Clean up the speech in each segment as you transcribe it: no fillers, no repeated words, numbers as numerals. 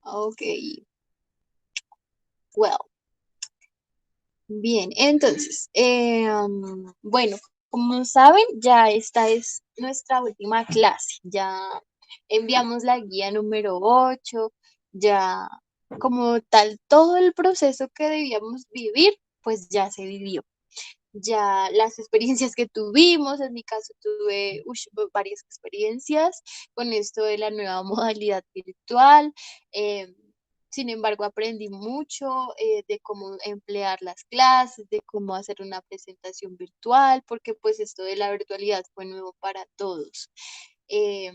Ok, well, bien, entonces, bueno, como saben, ya esta es nuestra última clase, ya enviamos la guía número 8, ya como tal, todo el proceso que debíamos vivir, pues ya se vivió. Ya las experiencias que tuvimos, en mi caso tuve varias experiencias con esto de la nueva modalidad virtual. eh, Sin embargo, aprendí mucho de cómo emplear las clases, de cómo hacer una presentación virtual, porque pues esto de la virtualidad fue nuevo para todos. Eh,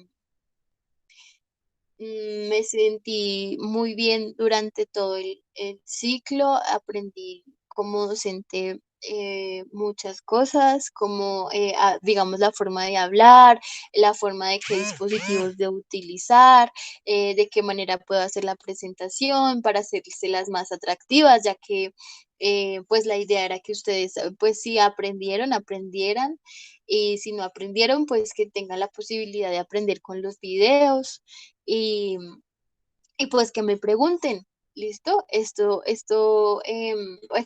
Me sentí muy bien durante todo el ciclo, aprendí como docente muchas cosas, como digamos la forma de hablar, la forma de qué dispositivos de utilizar, de qué manera puedo hacer la presentación para hacérselas más atractivas, ya que pues la idea era que ustedes pues si aprendieron, aprendieran y si no aprendieron, pues que tengan la posibilidad de aprender con los videos y, y pues que me pregunten, ¿listo? Esta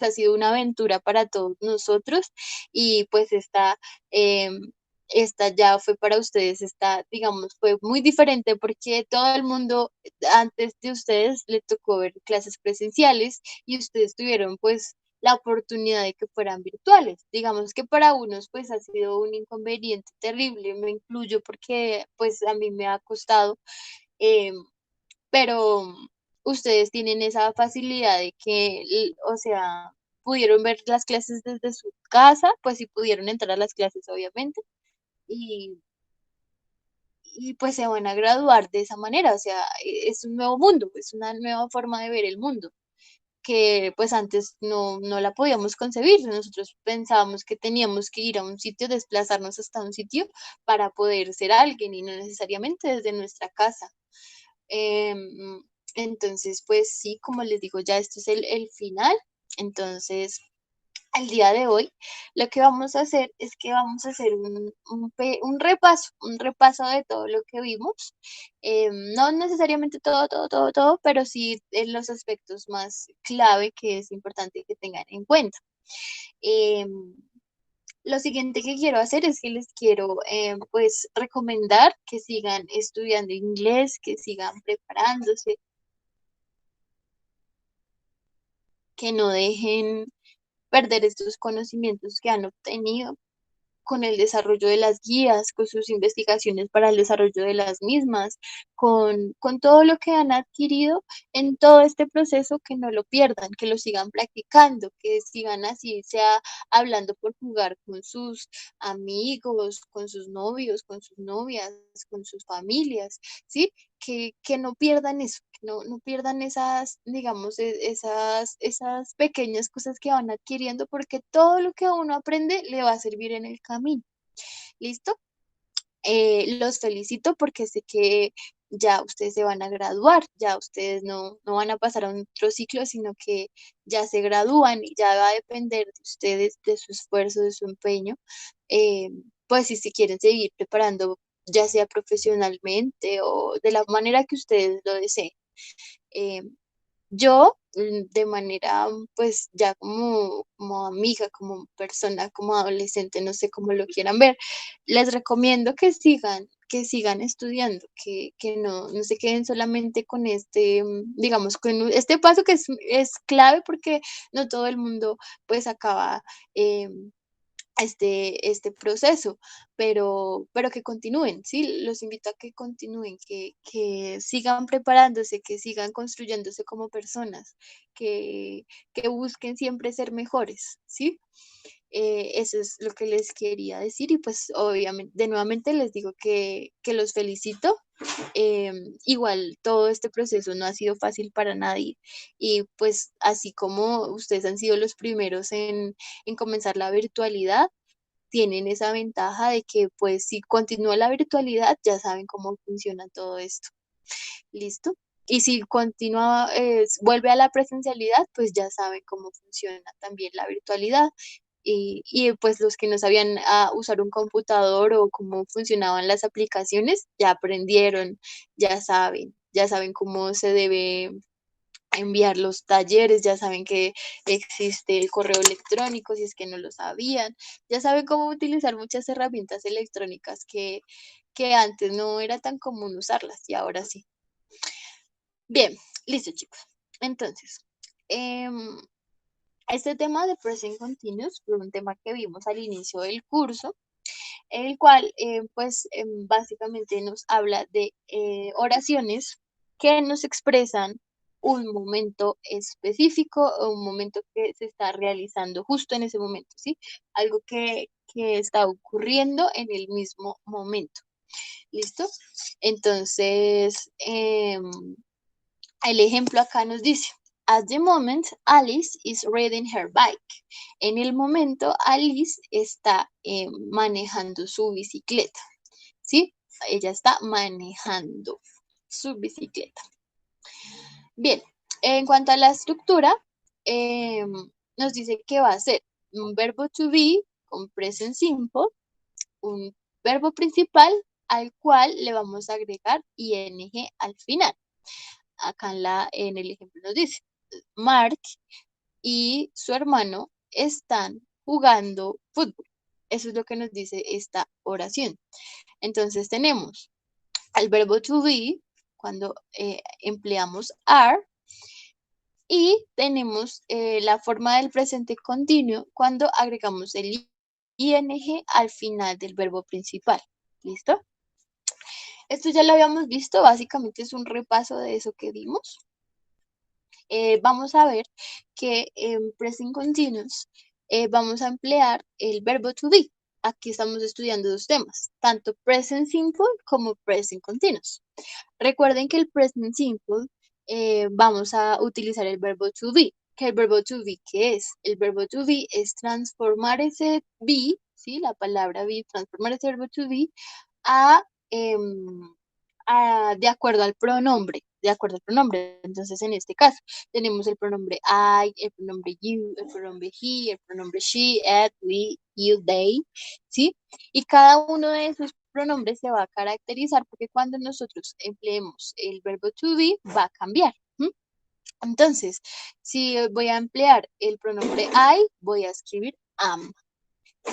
ha sido una aventura para todos nosotros y pues esta ya fue para ustedes, esta, digamos, fue muy diferente porque todo el mundo antes de ustedes le tocó ver clases presenciales y ustedes tuvieron pues la oportunidad de que fueran virtuales. Digamos que para unos pues ha sido un inconveniente terrible, me incluyo porque pues a mí me ha costado, em, pero ustedes tienen esa facilidad de que, o sea, pudieron ver las clases desde su casa, pues sí pudieron entrar a las clases, obviamente, y, y pues se van a graduar de esa manera, o sea, es un nuevo mundo, es una nueva forma de ver el mundo que pues antes no la podíamos concebir. Nosotros pensábamos que teníamos que ir a un sitio, desplazarnos hasta un sitio para poder ser alguien y no necesariamente desde nuestra casa. Em, entonces, pues sí, como les digo, ya esto es el final. Entonces, al día de hoy, lo que vamos a hacer es que vamos a hacer un repaso de todo lo que vimos. No necesariamente todo, todo, todo, todo, pero sí en los aspectos más clave que es importante que tengan en cuenta. Em, lo siguiente que quiero hacer es que les quiero pues recomendar que sigan estudiando inglés, que sigan preparándose, que no dejen perder estos conocimientos que han obtenido con el desarrollo de las guías, con sus investigaciones para el desarrollo de las mismas, con todo lo que han adquirido en todo este proceso, que no lo pierdan, que lo sigan practicando, que sigan así, sea hablando por jugar con sus amigos, con sus novios, con sus novias, con sus familias, ¿sí? Que no pierdan eso, que no pierdan esas, digamos, esas pequeñas cosas que van adquiriendo, porque todo lo que uno aprende le va a servir en el camino. ¿Listo? Los felicito porque sé que ya ustedes se van a graduar, ya ustedes no van a pasar a un otro ciclo, sino que ya se gradúan y ya va a depender de ustedes, de su esfuerzo, de su empeño, pues si se quieren seguir preparando, ya sea profesionalmente o de la manera que ustedes lo deseen. Eh, yo, de manera, pues ya como amiga, como persona, como adolescente, no sé cómo lo quieran ver, les recomiendo que sigan estudiando, que no se queden solamente con este, digamos, con este paso que es clave porque no todo el mundo pues acaba este proceso, pero que continúen, ¿sí? Los invito a que continúen, que sigan preparándose, que sigan construyéndose como personas, que busquen siempre ser mejores, ¿sí? Eso es lo que les quería decir y pues obviamente, de nuevamente les digo que los felicito. Igual todo este proceso no ha sido fácil para nadie y pues así como ustedes han sido los primeros en comenzar la virtualidad, tienen esa ventaja de que pues si continúa la virtualidad ya saben cómo funciona todo esto. ¿Listo? Y si continúa, vuelve a la presencialidad, pues ya saben cómo funciona también la virtualidad. y pues los que no sabían usar un computador o cómo funcionaban las aplicaciones, ya aprendieron, ya saben cómo se debe enviar los talleres, ya saben que existe el correo electrónico, si es que no lo sabían, ya saben cómo utilizar muchas herramientas electrónicas que antes no era tan común usarlas y ahora sí. Bien, listo chicos. Entonces, em, este tema de present continuous fue un tema que vimos al inicio del curso, el cual pues básicamente nos habla de oraciones que nos expresan un momento específico o un momento que se está realizando justo en ese momento, ¿sí? Algo que está ocurriendo en el mismo momento. ¿Listo? Entonces, el ejemplo acá nos dice, at the moment, Alice is riding her bike. En el momento, Alice está manejando su bicicleta, ¿sí? Ella está manejando su bicicleta. Bien, en cuanto a la estructura, nos dice que va a ser un verbo to be con present simple, un verbo principal al cual le vamos a agregar ing al final. Acá en el ejemplo nos dice, Mark y su hermano están jugando fútbol. Eso es lo que nos dice esta oración. Entonces tenemos al verbo to be cuando empleamos are y tenemos la forma del presente continuo cuando agregamos el ing al final del verbo principal. ¿Listo? Esto ya lo habíamos visto, básicamente es un repaso de eso que vimos. Vamos a ver que en present continuous vamos a emplear el verbo to be. Aquí estamos estudiando dos temas, tanto present simple como present continuous. Recuerden que el present simple vamos a utilizar el verbo to be. ¿Que el verbo to be qué es? El verbo to be es transformar ese be, ¿sí? La palabra be, transformar ese verbo to be a, de acuerdo al pronombre, de acuerdo al pronombre. Entonces, en este caso, tenemos el pronombre I, el pronombre you, el pronombre he, el pronombre she, it, we, you, they, ¿sí? Y cada uno de esos pronombres se va a caracterizar porque cuando nosotros empleemos el verbo to be, va a cambiar. Entonces, si voy a emplear el pronombre I, voy a escribir am.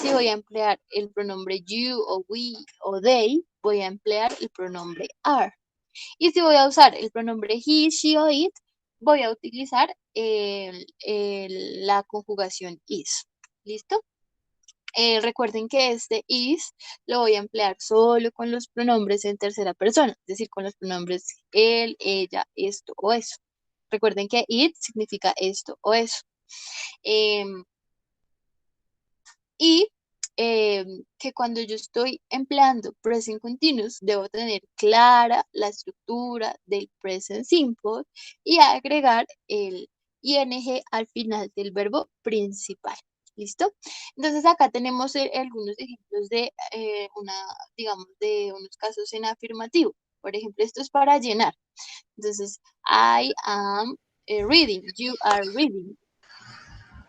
Si voy a emplear el pronombre you o we o they, voy a emplear el pronombre are. Y si voy a usar el pronombre he, she o it, voy a utilizar la conjugación is. ¿Listo? Recuerden que este is lo voy a emplear solo con los pronombres en tercera persona, es decir, con los pronombres él, ella, esto o eso. Recuerden que it significa esto o eso. Em, y que cuando yo estoy empleando present continuous, debo tener clara la estructura del present simple y agregar el ing al final del verbo principal. ¿Listo? Entonces acá tenemos algunos ejemplos de digamos, de unos casos en afirmativo. Por ejemplo, esto es para llenar. Entonces, I am reading, you are reading.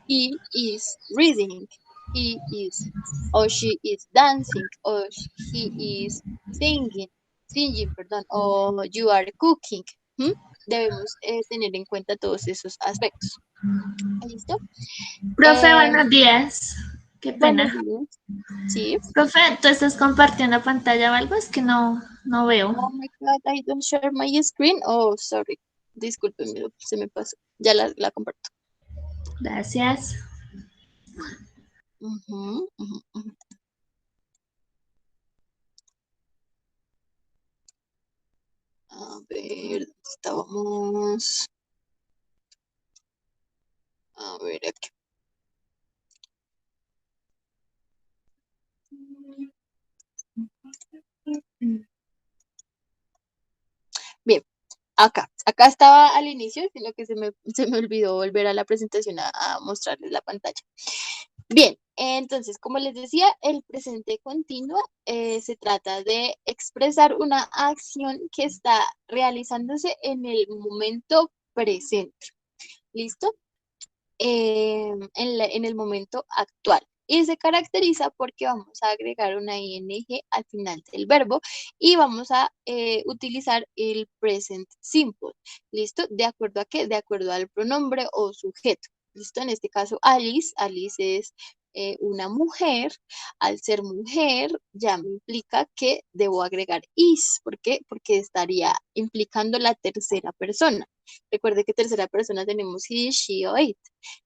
He is reading. He is, or she is dancing, or he is singing, perdón, or you are cooking. Debemos tener en cuenta todos esos aspectos. ¿Listo? Profe, buenos días. Qué Buenos pena. días. Sí. Profe, ¿tú estás compartiendo pantalla o algo? Es que no veo. Oh my God, I don't share my screen. Oh, sorry. Discúlpenme, se me pasó. Ya la comparto. Gracias. Ujú. A ver, ¿dónde estábamos? A ver, aquí. Bien, acá estaba al inicio, sino que se me olvidó volver a la presentación a mostrarles la pantalla. Bien, entonces, como les decía, el presente continuo se trata de expresar una acción que está realizándose en el momento presente. ¿Listo? En el momento actual. Y se caracteriza porque vamos a agregar una ing al final del verbo y vamos a utilizar el present simple. ¿Listo? ¿De acuerdo a qué? De acuerdo al pronombre o sujeto. ¿Listo? En este caso, Alice. Alice es una mujer. Al ser mujer, ya me implica que debo agregar is. ¿Por qué? Porque estaría implicando la tercera persona. Recuerde que tercera persona tenemos he, she o it.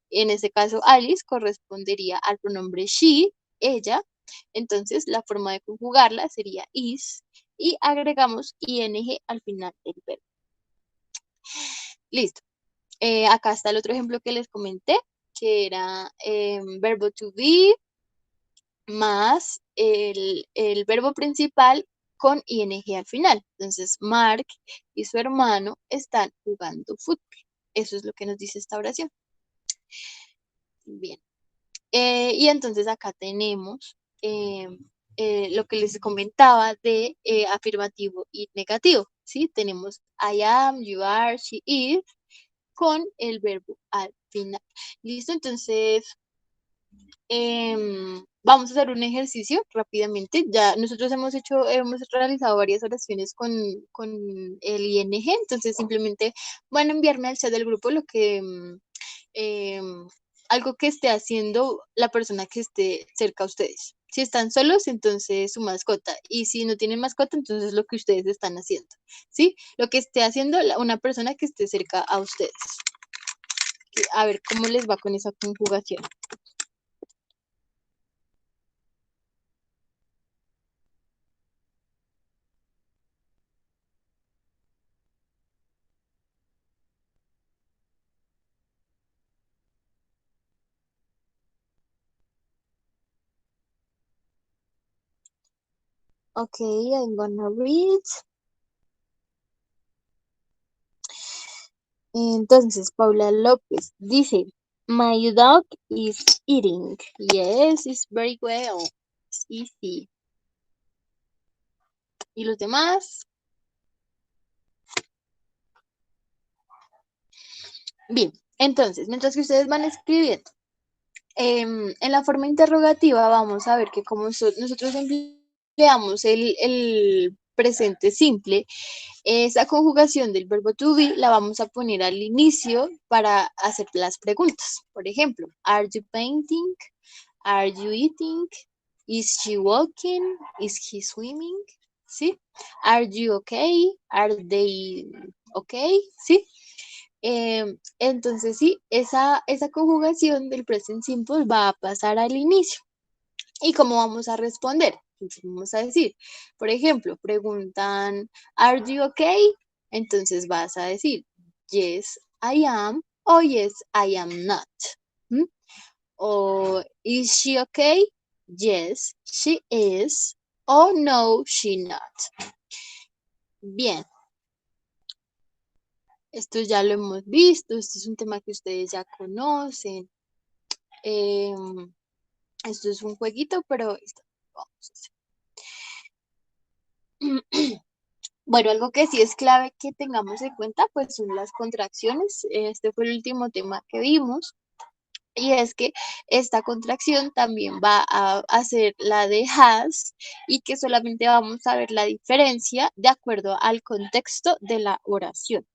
En este caso, Alice correspondería al pronombre she, ella. Entonces, la forma de conjugarla sería is y agregamos ing al final del verbo. Listo. Acá está el otro ejemplo que les comenté, que era verbo to be más el verbo principal con ing al final. Entonces, Mark y su hermano están jugando fútbol. Eso es lo que nos dice esta oración. Bien. Y entonces acá tenemos lo que les comentaba de afirmativo y negativo, ¿sí? Tenemos I am, you are, she is, con el verbo al final. ¿Listo? Entonces, vamos a hacer un ejercicio rápidamente. Ya nosotros hemos realizado varias oraciones con el ing, entonces simplemente van a enviarme al chat del grupo lo que algo que esté haciendo la persona que esté cerca a ustedes. Si están solos, entonces su mascota. Y si no tienen mascota, entonces lo que ustedes están haciendo. ¿Sí? Lo que esté haciendo una persona que esté cerca a ustedes. A ver cómo les va con esa conjugación. Okay, I'm gonna read. Entonces, Paula López dice, my dog is eating. Yes, it's very well. It's easy. ¿Y los demás? Bien, entonces, mientras que ustedes van escribiendo, en la forma interrogativa vamos a ver que como nosotros empleamos el presente simple, esa conjugación del verbo to be la vamos a poner al inicio para hacer las preguntas. Por ejemplo, are you painting? Are you eating? Is she walking? Is he swimming? ¿Sí? Are you okay? Are they okay? ¿Sí? Entonces sí, esa conjugación del present simple va a pasar al inicio. ¿Y cómo vamos a responder? Entonces vamos a decir, por ejemplo, preguntan, ¿Are you okay? Entonces vas a decir, yes, I am, o yes, I am not. ¿Mm? O, ¿is she okay? Yes, she is, o no, she not. Bien, esto ya lo hemos visto, este es un tema que ustedes ya conocen. Esto es un jueguito, pero vamos a hacer. Bueno, algo que sí es clave que tengamos en cuenta, pues son las contracciones. Este fue el último tema que vimos. Y es que esta contracción también va a hacer la de has y que solamente vamos a ver la diferencia de acuerdo al contexto de la oración.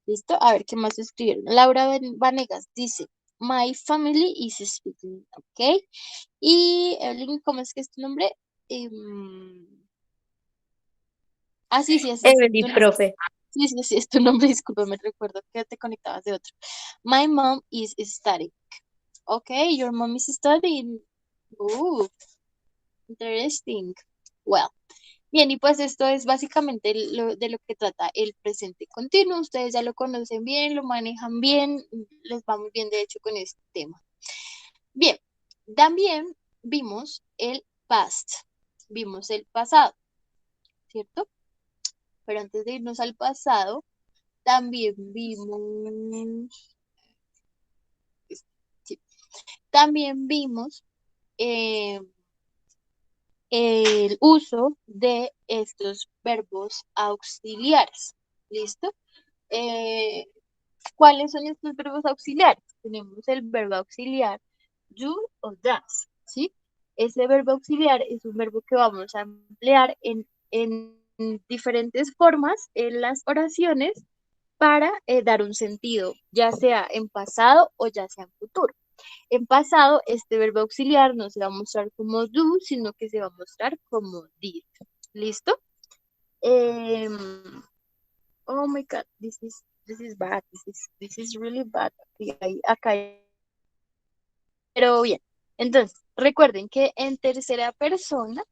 ¿Listo? A ver qué más escribieron. Laura Vanegas dice, my family is speaking, ¿ok? Y Evelyn, ¿cómo es que es tu nombre? Sí, sí, ese es Evelyn, tu nombre. profe. Sí, sí, sí, es tu nombre, disculpa, me recuerdo que te conectabas de otro. My mom is studying. Okay, your mom is studying. Interesting. Well, bien, y pues esto es básicamente de lo que trata el presente continuo. Ustedes ya lo conocen bien, lo manejan bien, les va muy bien de hecho con este tema. Bien, también vimos el past, vimos el pasado, ¿cierto? Pero antes de irnos al pasado, también vimos, sí, también vimos el uso de estos verbos auxiliares. ¿Listo? Eh, ¿Cuáles son estos verbos auxiliares? Tenemos el verbo auxiliar do o das. ¿sí? Ese verbo auxiliar es un verbo que vamos a emplear en diferentes formas en las oraciones para dar un sentido, ya sea en pasado o ya sea en futuro. En pasado, este verbo auxiliar no se va a mostrar como do, sino que se va a mostrar como did. ¿Listo? Em, oh my God, this is bad. This is really bad. Acá pero bien. Entonces, recuerden que en tercera persona,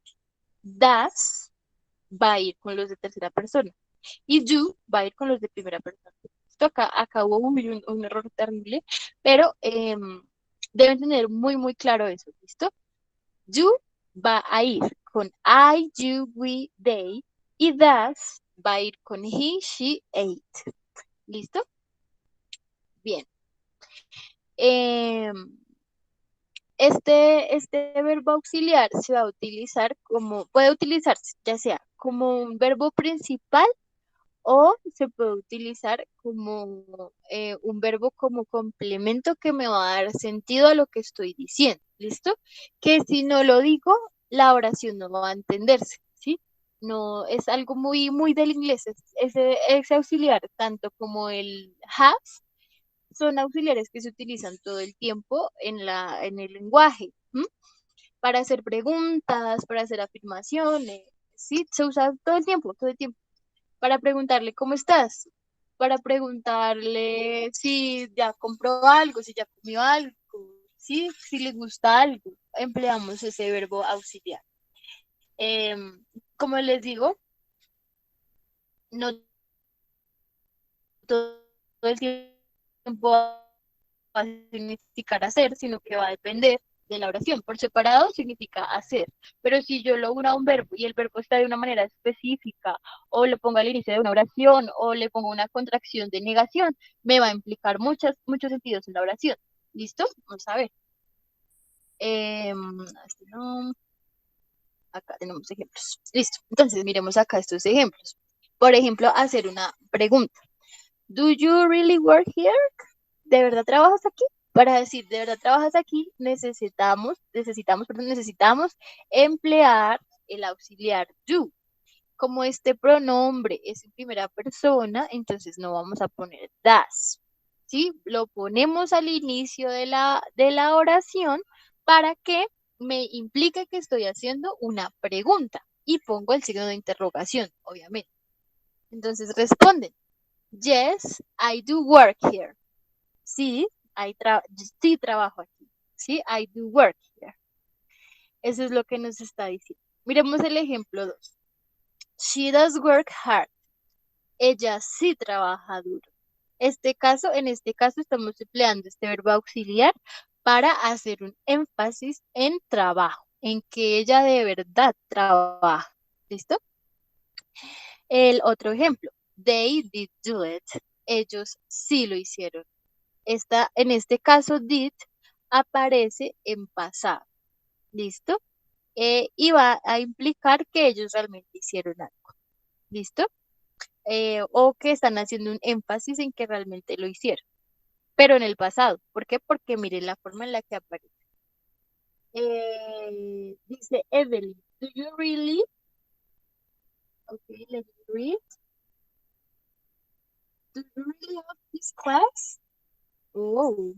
das va a ir con los de tercera persona y you va a ir con los de primera persona. Esto acá hubo un error terrible, pero deben tener muy claro eso, ¿listo? You va a ir con I, you, we, they y das va a ir con he, she, it. ¿Listo? Bien. Em, este verbo auxiliar se va a utilizar puede utilizarse ya sea como un verbo principal o se puede utilizar como un verbo como complemento que me va a dar sentido a lo que estoy diciendo, ¿listo? Que si no lo digo, la oración no va a entenderse, ¿sí? No, es algo muy del inglés, ese auxiliar, tanto como el have, son auxiliares que se utilizan todo el tiempo en el lenguaje, ¿m? Para hacer preguntas, para hacer afirmaciones, ¿sí? Se usa todo el tiempo para preguntarle cómo estás, para preguntarle si ya compró algo, si ya comió algo, ¿sí? Si le gusta algo. Empleamos ese verbo auxiliar. Como les digo, no todo el tiempo va a significar hacer, sino que va a depender de la oración. Por separado significa hacer, pero si yo lo uno a un verbo y el verbo está de una manera específica, o lo pongo al inicio de una oración, o le pongo una contracción de negación, me va a implicar muchos sentidos en la oración. ¿Listo? Vamos a ver. Este no, acá tenemos ejemplos. Listo. Entonces, miremos acá estos ejemplos. Por ejemplo, hacer una pregunta. ¿Do you really work here? ¿De verdad trabajas aquí? Para decir, ¿de verdad trabajas aquí? Necesitamos emplear el auxiliar do. Como este pronombre es en primera persona, entonces no vamos a poner das. ¿Sí? Lo ponemos al inicio de la oración para que me implique que estoy haciendo una pregunta y pongo el signo de interrogación, obviamente. Entonces responden, yes, I do work here. Sí, sí trabajo aquí. Sí, I do work here. Eso es lo que nos está diciendo. Miremos el ejemplo 2. She does work hard. Ella sí trabaja duro. En este caso estamos empleando este verbo auxiliar para hacer un énfasis en trabajo, en que ella de verdad trabaja. ¿Listo? El otro ejemplo. They did do it. Ellos sí lo hicieron. En este caso, did aparece en pasado. ¿Listo? Y va a implicar que ellos realmente hicieron algo. ¿Listo? O que están haciendo un énfasis en que realmente lo hicieron, pero en el pasado. ¿Por qué? Porque miren la forma en la que aparece. Dice Evelyn, do you really? Okay, let me read. Do you really have this class? Oh.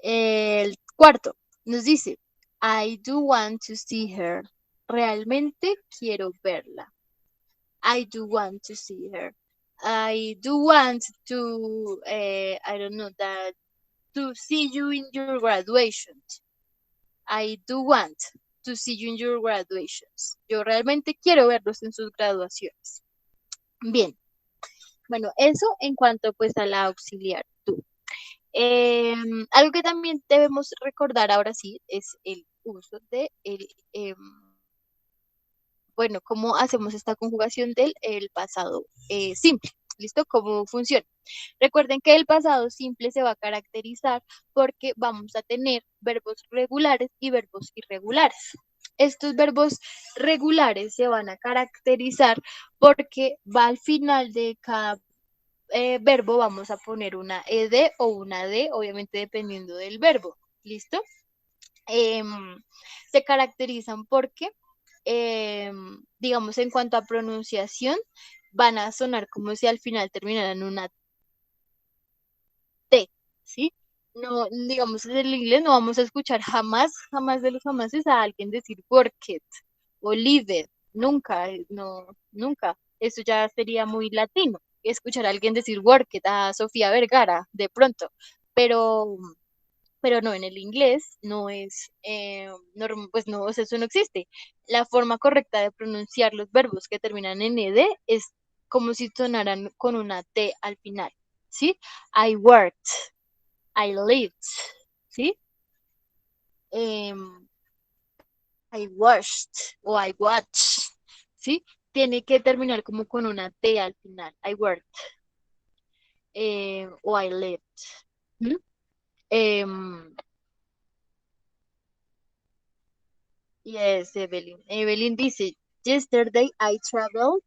El cuarto nos dice, I do want to see her. Realmente quiero verla. I do want to see her. I do want to, I don't know, to see you in your graduations. I do want to see you in your graduations. Yo realmente quiero verlos en sus graduaciones. Bien. Bueno, eso en cuanto pues a la auxiliar to. Algo que también debemos recordar ahora sí es el uso de bueno, cómo hacemos esta conjugación del el pasado simple. ¿Listo? ¿Cómo funciona? Recuerden que el pasado simple se va a caracterizar porque vamos a tener verbos regulares y verbos irregulares. Estos verbos regulares se van a caracterizar porque va al final de cada verbo vamos a poner una ed o una d, obviamente dependiendo del verbo. ¿Listo? em, se caracterizan porque, digamos, en cuanto a pronunciación, van a sonar como si al final terminaran una T, ¿sí? No, digamos, en el inglés no vamos a escuchar jamás, jamás de los jamases a alguien decir work it o live it. Nunca, no, nunca. Eso ya sería muy latino. Escuchar a alguien decir work it, a Sofía Vergara, de pronto. Pero, pero no, en el inglés no es, pues no, o sea, eso no existe. La forma correcta de pronunciar los verbos que terminan en ed es como si sonaran con una T al final, ¿sí? I worked, I lived, ¿sí? Em, I watched o I watched, ¿sí? Tiene que terminar como con una T al final. I worked, o I lived. ¿Mm? Em, yes, Evelyn. Evelyn dice, yesterday I traveled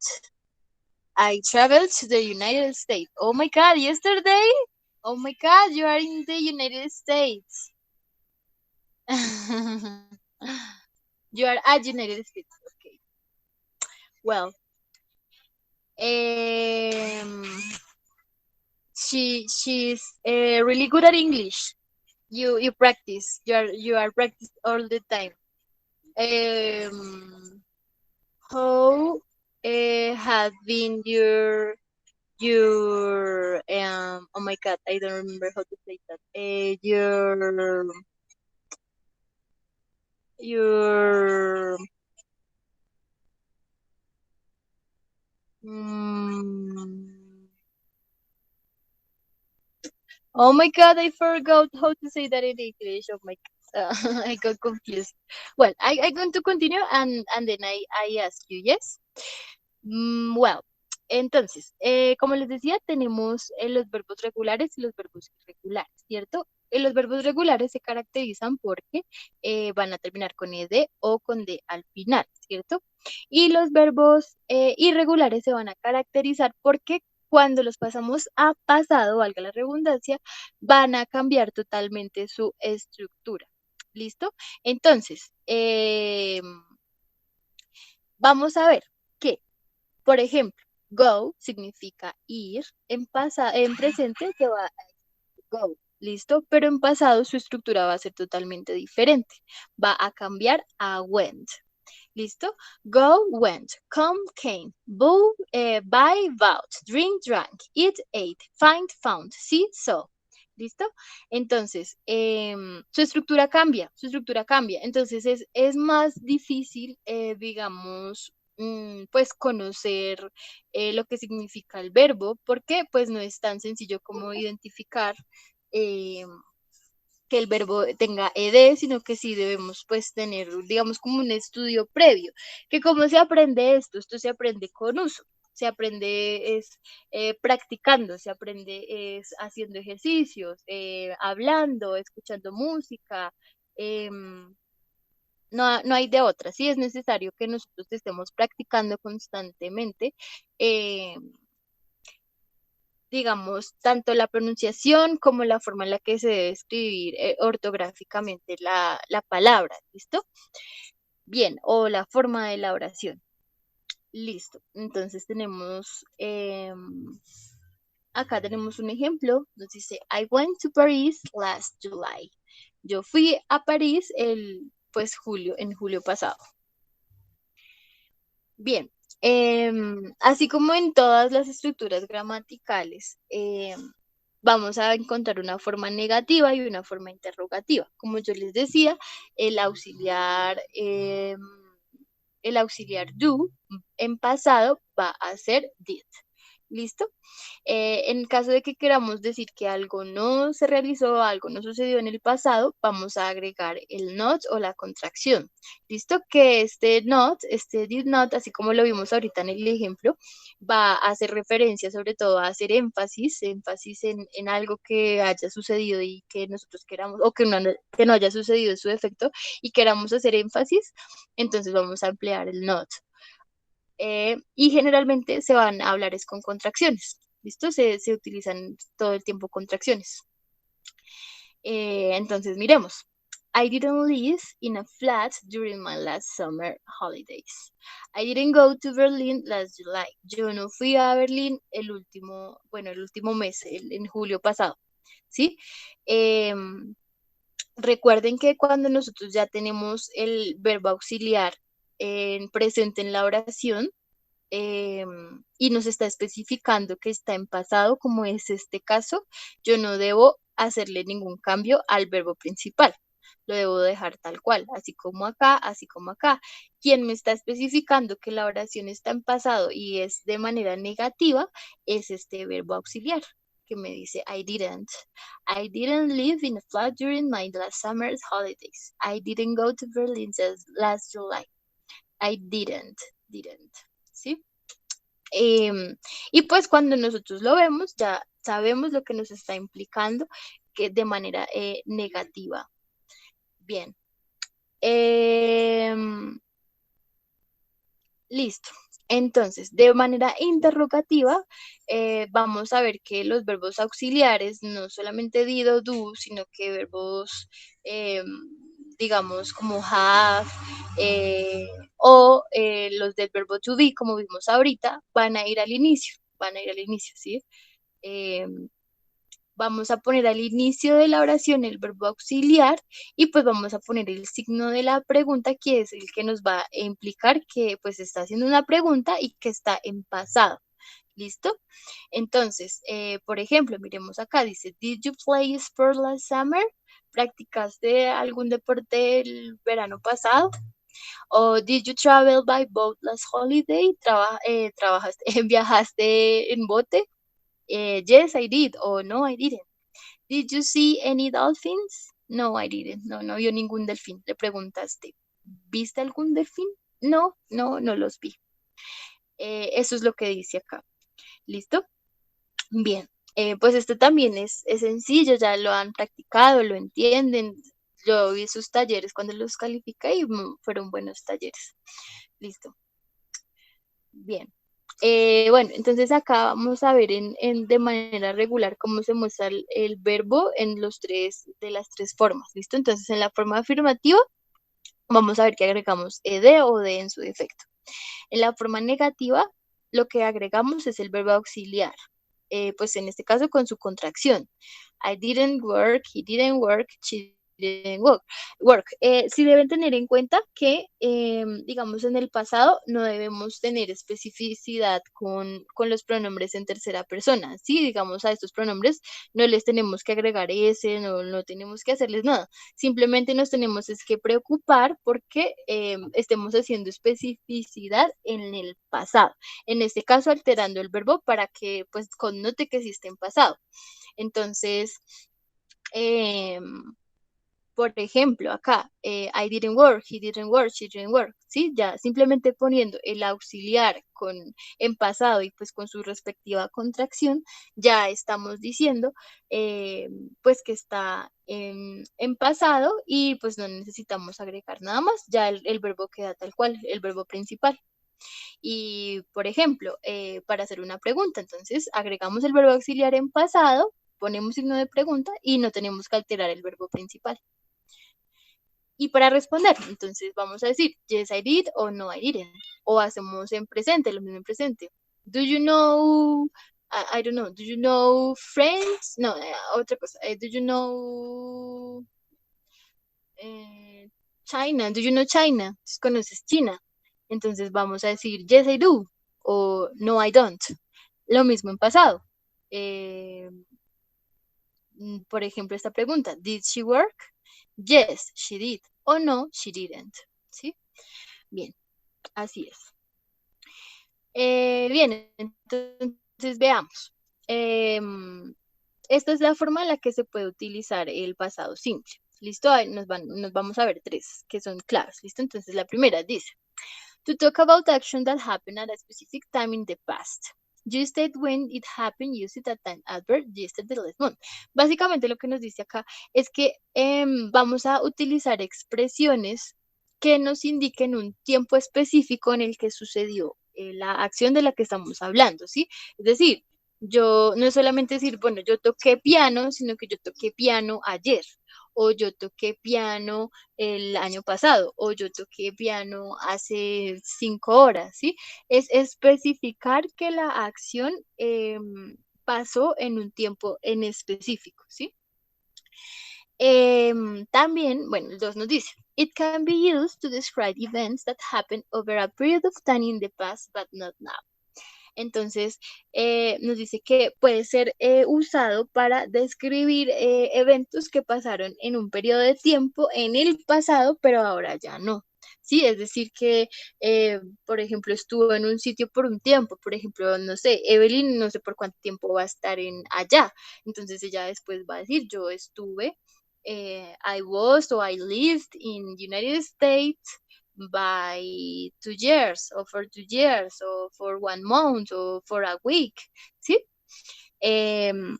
to the United States. Oh my God, yesterday? Oh my God, you are in the United States. You are at United States. Okay. Well, um, she's really good at English. You practice. You are practice all the time. Um, how have been your oh my God, I don't remember how to say that. Your mm, oh my God, I forgot how to say that in English. Oh my God, I got confused. Well, I'm going to continue and then I ask you, yes? Well, entonces, como les decía, tenemos los verbos regulares y los verbos irregulares, ¿cierto? Los verbos regulares se caracterizan porque van a terminar con ed o con d al final, ¿cierto? Y los verbos irregulares se van a caracterizar porque cuando los pasamos a pasado, valga la redundancia, van a cambiar totalmente su estructura. ¿Listo? Entonces, vamos a ver que por ejemplo, go significa ir, en presente se va a go, ¿listo? Pero en pasado su estructura va a ser totalmente diferente. Va a cambiar a went, ¿listo? Go, went, come, came, buy, bought, drink, drank, eat, ate, find, found, see, saw. ¿Listo? Entonces, su estructura cambia. Entonces, es más difícil, digamos, pues conocer lo que significa el verbo, porque pues no es tan sencillo como identificar eh, que el verbo tenga ed, sino que sí debemos pues tener, digamos, como un estudio previo. Que cómo se aprende esto, esto se aprende con uso. Se aprende es practicando, se aprende es haciendo ejercicios, hablando, escuchando música. No hay de otra, sí es necesario que nosotros estemos practicando constantemente, eh, digamos, tanto la pronunciación como la forma en la que se debe escribir ortográficamente la palabra, ¿listo? Bien, o la forma de la oración. Listo. Entonces tenemos, acá tenemos un ejemplo, nos dice, I went to Paris last July. Yo fui a París pues, en julio pasado. Bien, así como en todas las estructuras gramaticales, vamos a encontrar una forma negativa y una forma interrogativa. Como yo les decía, el auxiliar, el auxiliar do en pasado va a ser did. ¿Listo? En caso de que queramos decir que algo no se realizó, algo no sucedió en el pasado, vamos a agregar el not o la contracción. ¿Listo? Que este not, este did not, así como lo vimos ahorita en el ejemplo, va a hacer referencia sobre todo a hacer énfasis en algo que haya sucedido y que nosotros queramos, o que no haya sucedido en su defecto y queramos hacer énfasis, entonces vamos a emplear el not. Y generalmente se van a hablar es con contracciones, ¿listo? Se utilizan todo el tiempo contracciones. Entonces, miremos. I didn't live in a flat during my last summer holidays. I didn't go to Berlin last July. Yo no fui a Berlín el último mes, en julio pasado, ¿sí? Em, Recuerden que cuando nosotros ya tenemos el verbo auxiliar en presente en la oración, y nos está especificando que está en pasado, como es este caso, yo no debo hacerle ningún cambio al verbo principal. Lo debo dejar tal cual, así como acá, así como acá. Quien me está especificando que la oración está en pasado y es de manera negativa es este verbo auxiliar que me dice I didn't. I didn't live in a flat during my last summer's holidays. I didn't go to Berlin last July. I didn't. ¿Sí? Y pues cuando nosotros lo vemos, ya sabemos lo que nos está implicando que de manera negativa. Bien. Listo. Entonces, de manera interrogativa, vamos a ver que los verbos auxiliares, no solamente did o do, sino que verbos, digamos, como have, los del verbo to be, como vimos ahorita, van a ir al inicio, ¿sí? Vamos a poner al inicio de la oración el verbo auxiliar y pues vamos a poner el signo de la pregunta, que es el que nos va a implicar que pues está haciendo una pregunta y que está en pasado. ¿Listo? Entonces, por ejemplo, miremos acá, dice, Did you play sport last summer? ¿Practicaste algún deporte el verano pasado? O Did you travel by boat last holiday? ¿Viajaste en bote? Yes, I did. O no, I didn't. Did you see any dolphins? No, I didn't. No, no vio ningún delfín. Le preguntaste, ¿viste algún delfín? No, no los vi. Eso es lo que dice acá. ¿Listo? Bien. Pues esto también es sencillo, ya lo han practicado, lo entienden. Yo vi sus talleres cuando los califiqué y fueron buenos talleres. Listo. Bien. Bueno, entonces acá vamos a ver de manera regular cómo se muestra el verbo en de las tres formas, ¿listo? Entonces en la forma afirmativa vamos a ver que agregamos ed o de en su defecto. En la forma negativa lo que agregamos es el verbo auxiliar, pues en este caso con su contracción. I didn't work, he didn't work, she didn't work. Sí deben tener en cuenta que, digamos, en el pasado no debemos tener especificidad con los pronombres en tercera persona, ¿sí? Digamos, a estos pronombres no les tenemos que agregar ese, no tenemos que hacerles nada. Simplemente nos tenemos es que preocupar porque estemos haciendo especificidad en el pasado. En este caso, alterando el verbo para que, pues, connote que existe en pasado. Entonces, por ejemplo, acá, I didn't work, he didn't work, she didn't work, ¿sí? Ya simplemente poniendo el auxiliar en pasado y pues con su respectiva contracción, ya estamos diciendo pues que está en pasado y pues no necesitamos agregar nada más, ya el verbo queda tal cual, el verbo principal. Y, por ejemplo, para hacer una pregunta, entonces agregamos el verbo auxiliar en pasado, ponemos signo de pregunta y no tenemos que alterar el verbo principal. Y para responder, entonces vamos a decir yes I did o no I didn't. O hacemos en presente, lo mismo en presente. Do you know, I don't know, do you know friends? No, otra cosa. Do you know China? Do you know China? ¿Conoces China? Entonces vamos a decir yes I do o no I don't. Lo mismo en pasado. Por ejemplo, esta pregunta, did she work? Yes, she did. O no, she didn't. ¿Sí? Bien, así es. Bien, entonces veamos. Esta es la forma en la que se puede utilizar el pasado simple. ¿Listo? Nos vamos a ver tres que son claves. ¿Listo? Entonces la primera dice, to talk about action that happened at a specific time in the past. You state when it happened, use it at an adverb, yesterday, last month. Básicamente lo que nos dice acá es que vamos a utilizar expresiones que nos indiquen un tiempo específico en el que sucedió la acción de la que estamos hablando, ¿sí? Es decir, yo no es solamente decir, bueno, yo toqué piano, sino que yo toqué piano ayer o yo toqué piano el año pasado, o yo toqué piano hace 5 horas, ¿sí? Es especificar que la acción pasó en un tiempo en específico, ¿sí? También, bueno, el 2 nos dice, it can be used to describe events that happen over a period of time in the past, but not now. Entonces, nos dice que puede ser usado para describir eventos que pasaron en un periodo de tiempo en el pasado, pero ahora ya no. Sí, es decir que, por ejemplo, estuvo en un sitio por un tiempo, por ejemplo, no sé, Evelyn no sé por cuánto tiempo va a estar en allá, entonces ella después va a decir, yo estuve, I was or I lived in United States by 2 years, or for 2 years, or for 1 month, or for a week, ¿sí? Em,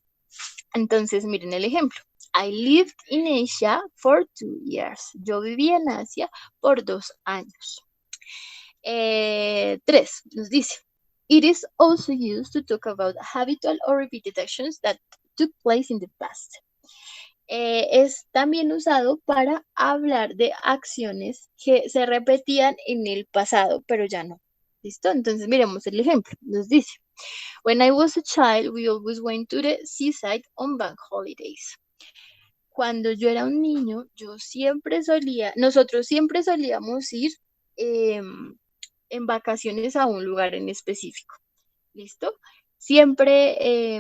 entonces, miren el ejemplo. I lived in Asia for 2 years. Yo viví en Asia por 2 años. 3, nos dice, it is also used to talk about habitual or repeated actions that took place in the past. Es también usado para hablar de acciones que se repetían en el pasado, pero ya no. ¿Listo? Entonces miremos el ejemplo. Nos dice, when I was a child, we always went to the seaside on bank holidays. Cuando yo era un niño, nosotros siempre solíamos ir en vacaciones a un lugar en específico. ¿Listo? Siempre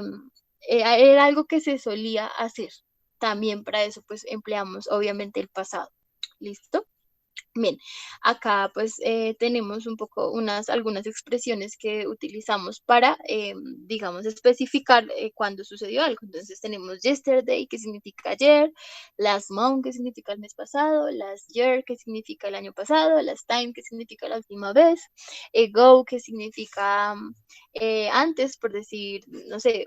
era algo que se solía hacer. También para eso pues empleamos obviamente el pasado. ¿Listo? Bien, acá pues tenemos un poco algunas expresiones que utilizamos para, digamos, especificar cuándo sucedió algo. Entonces tenemos yesterday, que significa ayer, last month, que significa el mes pasado, last year, que significa el año pasado, last time, que significa la última vez, ago, que significa antes, por decir, no sé,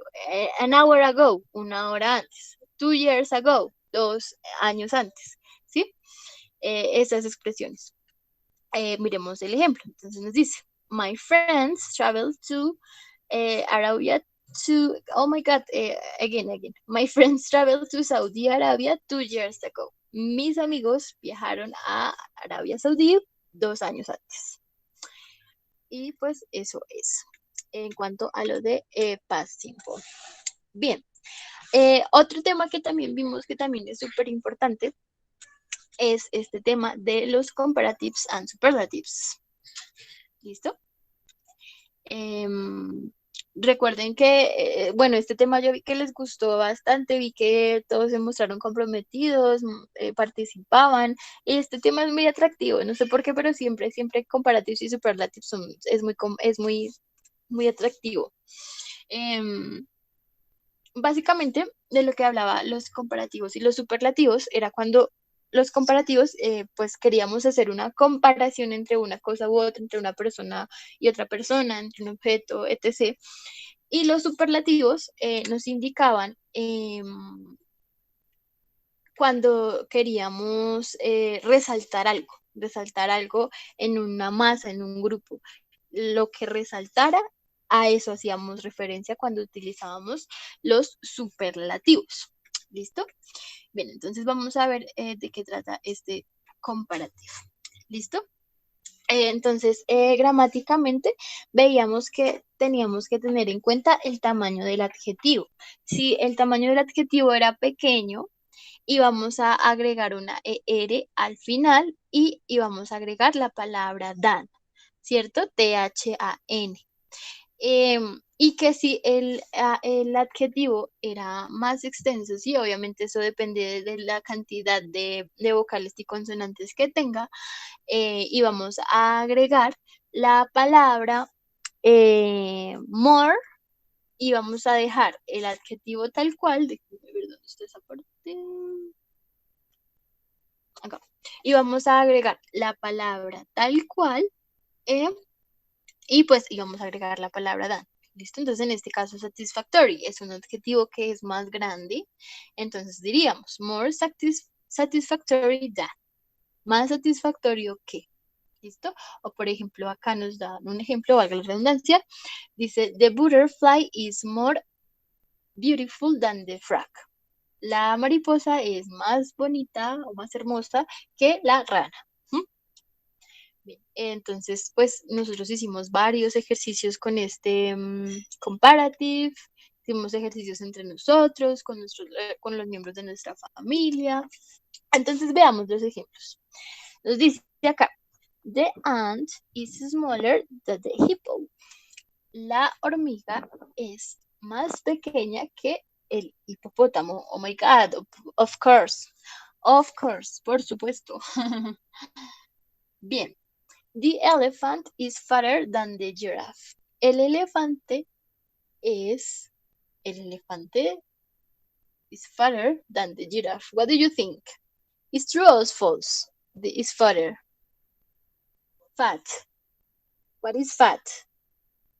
an hour ago, 1 hora antes, 2 years ago, 2 años antes, ¿sí? Esas expresiones. Miremos el ejemplo. Entonces nos dice, my friends traveled to Arabia to, oh my God, again. My friends traveled to Saudi Arabia 2 years ago. Mis amigos viajaron a Arabia Saudí 2 años antes. Y pues eso es en cuanto a lo de past simple. Bien. Otro tema que también vimos que también es súper importante es este tema de los comparatives and superlatives. ¿Listo? Recuerden que, bueno, este tema yo vi que les gustó bastante, vi que todos se mostraron comprometidos, participaban, y este tema es muy atractivo, no sé por qué, pero siempre comparatives y superlatives es muy atractivo. Básicamente, de lo que hablaba los comparativos y los superlativos era cuando los comparativos, pues queríamos hacer una comparación entre una cosa u otra, entre una persona y otra persona, entre un objeto, etc. Y los superlativos nos indicaban cuando queríamos resaltar algo en una masa, en un grupo. Lo que resaltara, a eso hacíamos referencia cuando utilizábamos los superlativos. ¿Listo? Bien, entonces vamos a ver de qué trata este comparativo. ¿Listo? Entonces, gramáticamente veíamos que teníamos que tener en cuenta el tamaño del adjetivo. Si el tamaño del adjetivo era pequeño, íbamos a agregar una ER al final y íbamos a agregar la palabra than, ¿cierto? THAN. Y que si el adjetivo era más extenso, sí, obviamente eso depende de la cantidad de vocales y consonantes que tenga, íbamos a agregar la palabra more y vamos a dejar el adjetivo tal cual. Déjenme ver dónde está esa parte. Acá. Y vamos a agregar la palabra tal cual y pues íbamos a agregar la palabra than. ¿Listo? Entonces, en este caso, satisfactory es un adjetivo que es más grande. Entonces, diríamos more satisfactory than. Más satisfactorio que. ¿Listo? O, por ejemplo, acá nos da un ejemplo, valga la redundancia. Dice, the butterfly is more beautiful than the frog. la mariposa es más bonita o más hermosa que la rana. ¿Mm? Bien, entonces, pues nosotros hicimos varios ejercicios con este comparative, hicimos ejercicios entre nosotros, con los miembros de nuestra familia. Entonces, veamos los ejemplos. Nos dice acá, the ant is smaller than the hippo. La hormiga es más pequeña que el hipopótamo. Oh my God, of course. Of course, por supuesto. Bien. The elephant is fatter than the giraffe. El elefante es. El elefante is fatter than the giraffe. What do you think? Is true or false? Is fatter. Fat. What is fat?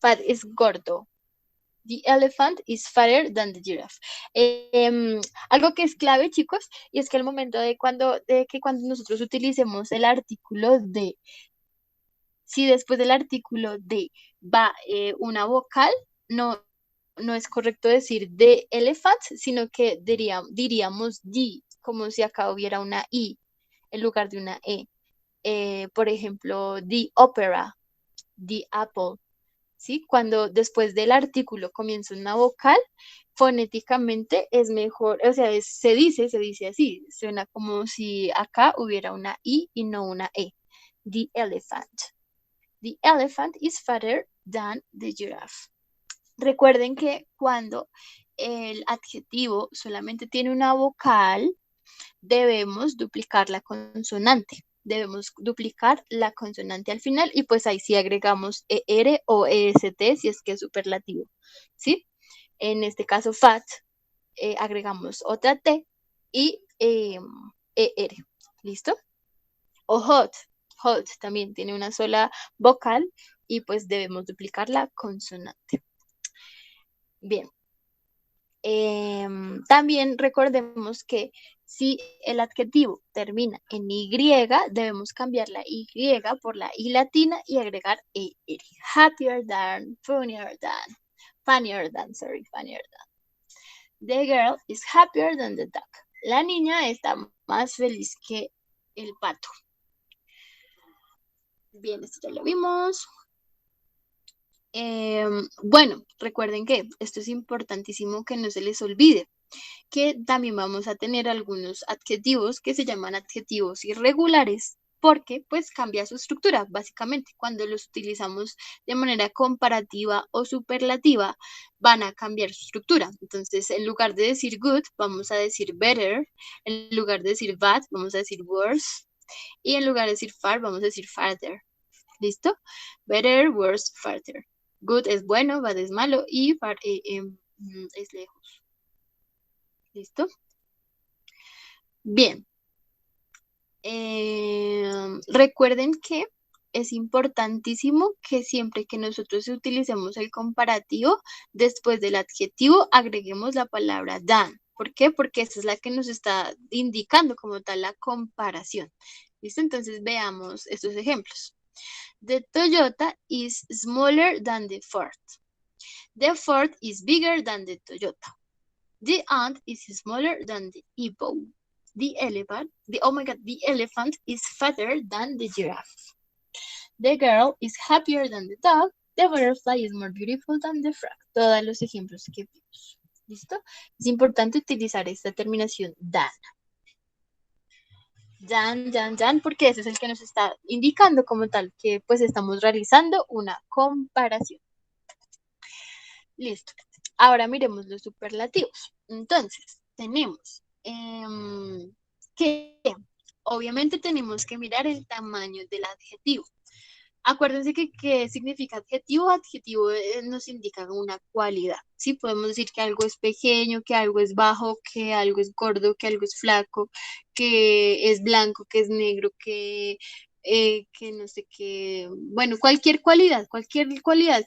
Fat is gordo. The elephant is fatter than the giraffe. Algo que es clave, chicos, y es que al momento de que cuando nosotros utilicemos el artículo de, si después del artículo de va una vocal, no es correcto decir the elephant, sino que diríamos the, como si acá hubiera una i en lugar de una e. Por ejemplo, the opera, the apple. ¿Sí? Cuando después del artículo comienza una vocal, fonéticamente es mejor, o sea, se dice así, suena como si acá hubiera una I y no una E. The elephant. The elephant is fatter than the giraffe. Recuerden que cuando el adjetivo solamente tiene una vocal, debemos duplicar la consonante. Debemos duplicar la consonante al final y pues ahí sí agregamos ER o EST si es que es superlativo, ¿sí? En este caso fat, agregamos otra T y ER, ¿listo? O hot, hot también tiene una sola vocal y pues debemos duplicar la consonante. Bien. También recordemos que si el adjetivo termina en Y, debemos cambiar la Y por la I latina y agregar ER. Happier than, funnier than, sorry, funnier than. The girl is happier than the duck. La niña está más feliz que el pato. Bien, esto ya lo vimos. Bueno, recuerden que esto es importantísimo que no se les olvide, que también vamos a tener algunos adjetivos que se llaman adjetivos irregulares, porque pues cambia su estructura, básicamente. Cuando los utilizamos de manera comparativa o superlativa, van a cambiar su estructura. Entonces, en lugar de decir good, vamos a decir better. En lugar de decir bad, vamos a decir worse. Y en lugar de decir far, vamos a decir farther. ¿Listo? Better, worse, farther. Good es bueno, bad es malo y far es lejos. ¿Listo? Bien. Recuerden que es importantísimo que siempre que nosotros utilicemos el comparativo, después del adjetivo agreguemos la palabra than. ¿Por qué? Porque esa es la que nos está indicando como tal la comparación. ¿Listo? Entonces veamos estos ejemplos. The Toyota is smaller than the Ford. The Ford is bigger than the Toyota. The ant is smaller than the hippo. The elephant is fatter than the giraffe. The girl is happier than the dog. The butterfly is more beautiful than the frog. Todos los ejemplos que vimos. ¿Listo? Es importante utilizar esta terminación than. Dan, porque ese es el que nos está indicando como tal que pues estamos realizando una comparación. Listo. Ahora miremos los superlativos. Entonces, tenemos que obviamente tenemos que mirar el tamaño del adjetivo. Acuérdense que ¿qué significa adjetivo? Adjetivo nos indica una cualidad, ¿sí? Podemos decir que algo es pequeño, que algo es bajo, que algo es gordo, que algo es flaco, que es blanco, que es negro, que no sé qué, bueno, cualquier cualidad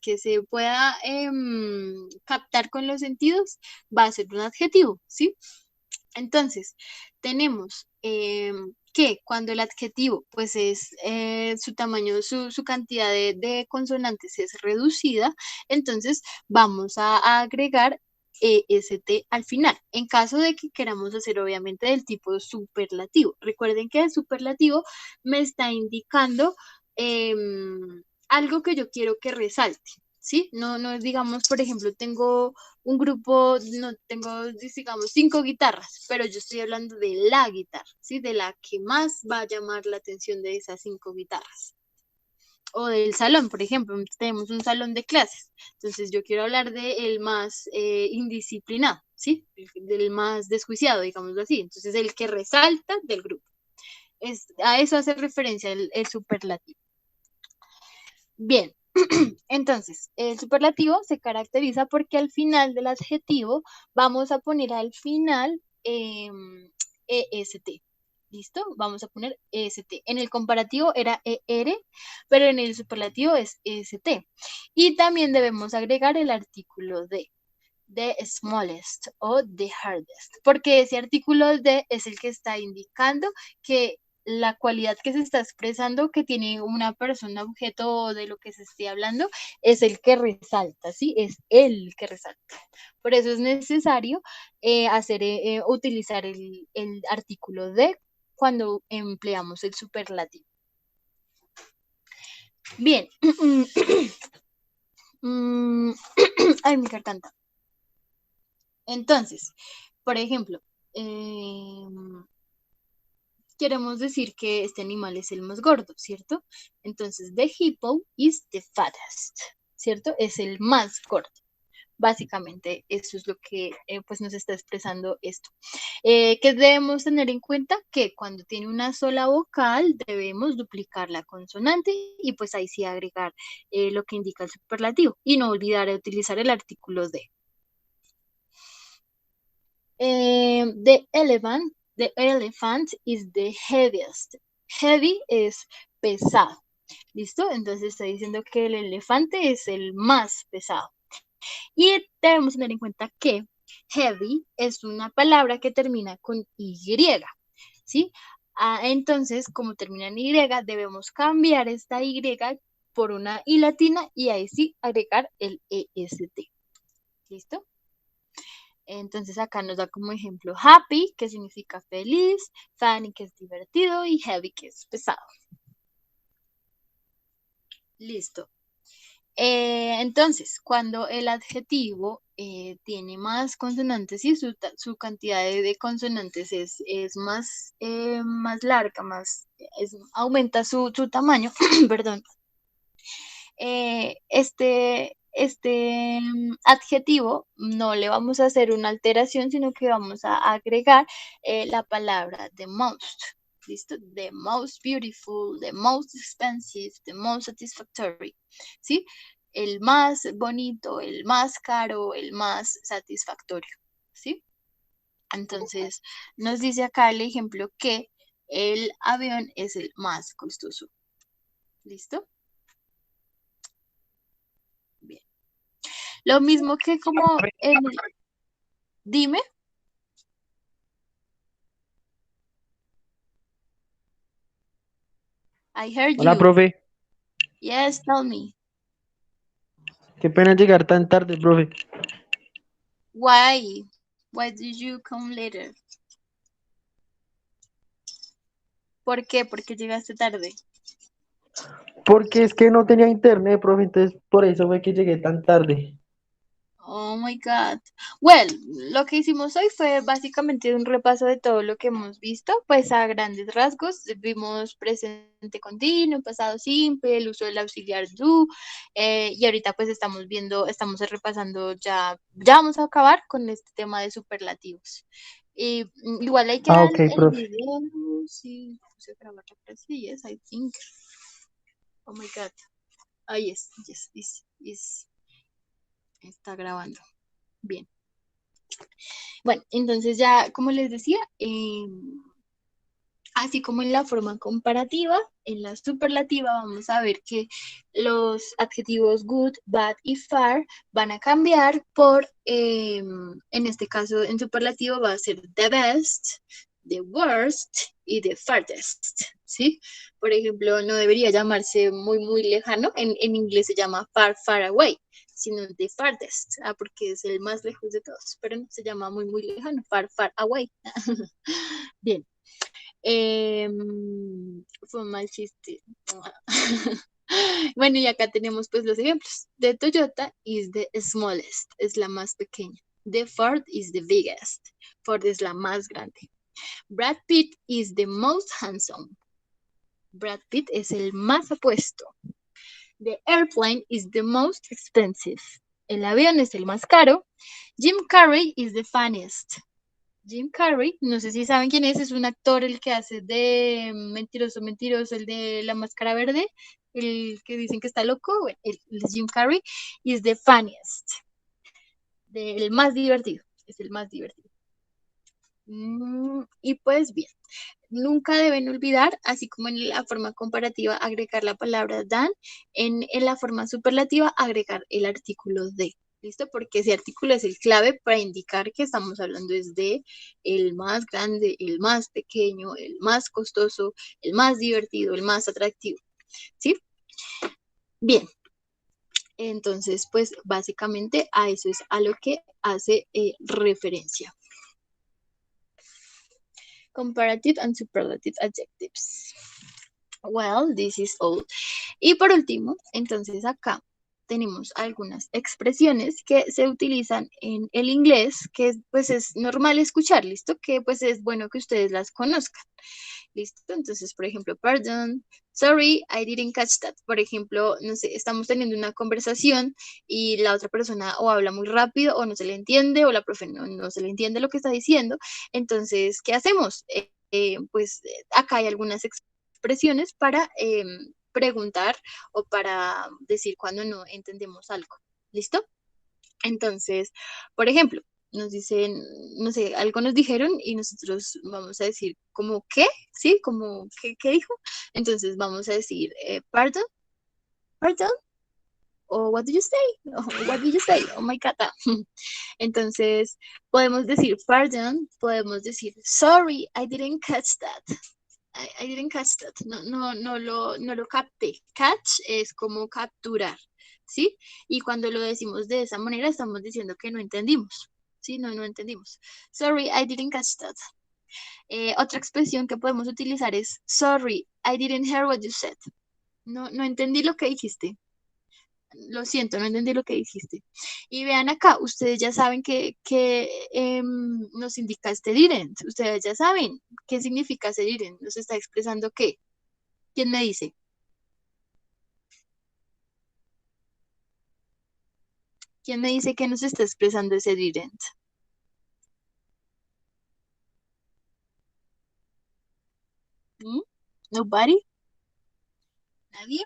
que se pueda captar con los sentidos va a ser un adjetivo, ¿sí? Entonces, tenemos que cuando el adjetivo, pues es su tamaño, su cantidad de consonantes es reducida, entonces vamos a agregar EST al final, en caso de que queramos hacer obviamente del tipo superlativo. Recuerden que el superlativo me está indicando algo que yo quiero que resalte, ¿sí? No, no digamos, por ejemplo, tengo un grupo, no tengo, digamos, 5 guitarras, pero yo estoy hablando de la guitarra, ¿sí? De la que más va a llamar la atención de esas 5 guitarras. O del salón, por ejemplo, tenemos un salón de clases, entonces yo quiero hablar del más indisciplinado, ¿sí? Del más desjuiciado, digámoslo así, entonces el que resalta del grupo. A eso hace referencia el superlativo. Bien, entonces, el superlativo se caracteriza porque al final del adjetivo vamos a poner al final EST. ¿Listo? Vamos a poner EST. En el comparativo era ER, pero en el superlativo es EST. Y también debemos agregar el artículo de the smallest o the hardest, porque ese artículo de es el que está indicando que la cualidad que se está expresando que tiene una persona, objeto o de lo que se esté hablando es el que resalta, ¿sí? Es el que resalta. Por eso es necesario utilizar el artículo de cuando empleamos el superlativo. Bien. Ay, mi garganta. Entonces, por ejemplo, queremos decir que este animal es el más gordo, ¿cierto? Entonces, the hippo is the fattest, ¿cierto? Es el más gordo. Básicamente, eso es lo que pues nos está expresando esto. ¿Qué debemos tener en cuenta? Que cuando tiene una sola vocal, debemos duplicar la consonante y pues ahí sí agregar lo que indica el superlativo y no olvidar utilizar el artículo de. The elephant is the heaviest. Heavy es pesado. ¿Listo? Entonces está diciendo que el elefante es el más pesado. Y debemos tener en cuenta que heavy es una palabra que termina con Y. ¿Sí? Entonces, como termina en Y, debemos cambiar esta Y por una I latina y ahí sí agregar el EST. ¿Listo? Entonces acá nos da como ejemplo happy, que significa feliz, funny, que es divertido, y heavy, que es pesado. Listo. Entonces, cuando el adjetivo tiene más consonantes y su cantidad de consonantes es más larga, aumenta su tamaño, perdón, este adjetivo no le vamos a hacer una alteración, sino que vamos a agregar la palabra the most. ¿Listo? The most beautiful, the most expensive, the most satisfactory. ¿Sí? El más bonito, el más caro, el más satisfactorio. ¿Sí? Entonces, nos dice acá el ejemplo que el avión es el más costoso. ¿Listo? Bien. Lo mismo que como en... Dime. I heard Hola, you. profe. Yes, tell me. Qué pena llegar tan tarde, profe. Why? Why did you come later? ¿Por qué? Porque llegaste tarde. Porque es que no tenía internet, profe, entonces por eso fue que llegué tan tarde. Oh my God. Well, lo que hicimos hoy fue básicamente un repaso de todo lo que hemos visto, pues a grandes rasgos. Vimos presente continuo, pasado simple, el uso del auxiliar do, y ahorita pues estamos repasando ya vamos a acabar con este tema de superlativos. Y igual hay que dar Ok, el profe. video, sí, puse a grabar la clase, yes, I think. Oh my God. Ah, yes, está grabando. Bien. Bueno, entonces ya, como les decía, así como en la forma comparativa, en la superlativa vamos a ver que los adjetivos good, bad y far van a cambiar por, en este caso en superlativo va a ser the best, the worst y the farthest, ¿sí? Por ejemplo, no debería llamarse muy, muy lejano, en inglés se llama far, far away, sino the farthest, porque es el más lejos de todos, pero no se llama muy, muy lejano, far, far away. Bien. Fue un mal chiste. Bueno, y acá tenemos pues los ejemplos. The Toyota is the smallest, es la más pequeña. The Ford is the biggest. Ford es la más grande. Brad Pitt is the most handsome. Brad Pitt es el más apuesto. The airplane is the most expensive. El avión es el más caro. Jim Carrey is the funniest. Jim Carrey, no sé si saben quién es un actor el que hace de Mentiroso, Mentiroso, el de la máscara verde, el que dicen que está loco, bueno, el Jim Carrey is the funniest, el más divertido, es el más divertido. Y pues bien, nunca deben olvidar, así como en la forma comparativa, agregar la palabra than, en la forma superlativa, agregar el artículo de. ¿Listo? Porque ese artículo es el clave para indicar que estamos hablando es de el más grande, el más pequeño, el más costoso, el más divertido, el más atractivo. ¿Sí? Bien. Entonces, pues básicamente a eso es a lo que hace referencia. Comparative and superlative adjectives. Well, this is all. Y por último, entonces acá tenemos algunas expresiones que se utilizan en el inglés, que pues es normal escuchar, ¿listo? Que pues es bueno que ustedes las conozcan, ¿listo? Entonces, por ejemplo, pardon, sorry, I didn't catch that. Por ejemplo, no sé, estamos teniendo una conversación y la otra persona o habla muy rápido o no se le entiende o la profe no se le entiende lo que está diciendo. Entonces, ¿qué hacemos? Pues acá hay algunas expresiones para preguntar o para decir cuando no entendemos algo. ¿Listo? Entonces, por ejemplo, nos dicen, no sé, algo nos dijeron y nosotros vamos a decir como ¿qué? ¿Sí? Como ¿qué dijo? Entonces vamos a decir pardon, pardon, o what did you say? O what did you say? Oh my God. Entonces podemos decir pardon, podemos decir sorry, I didn't catch that. I didn't catch that. No lo capté. Catch es como capturar, ¿sí? Y cuando lo decimos de esa manera, estamos diciendo que no entendimos, ¿sí? No entendimos. Sorry, I didn't catch that. Otra expresión que podemos utilizar es sorry, I didn't hear what you said. No entendí lo que dijiste. Lo siento, no entendí lo que dijiste. Y vean acá, ustedes ya saben que nos indica este didn't. Ustedes ya saben qué significa ese didn't. Nos está expresando qué. ¿Quién me dice? ¿Quién me dice que nos está expresando ese didn't? Nobody? ¿Nadie?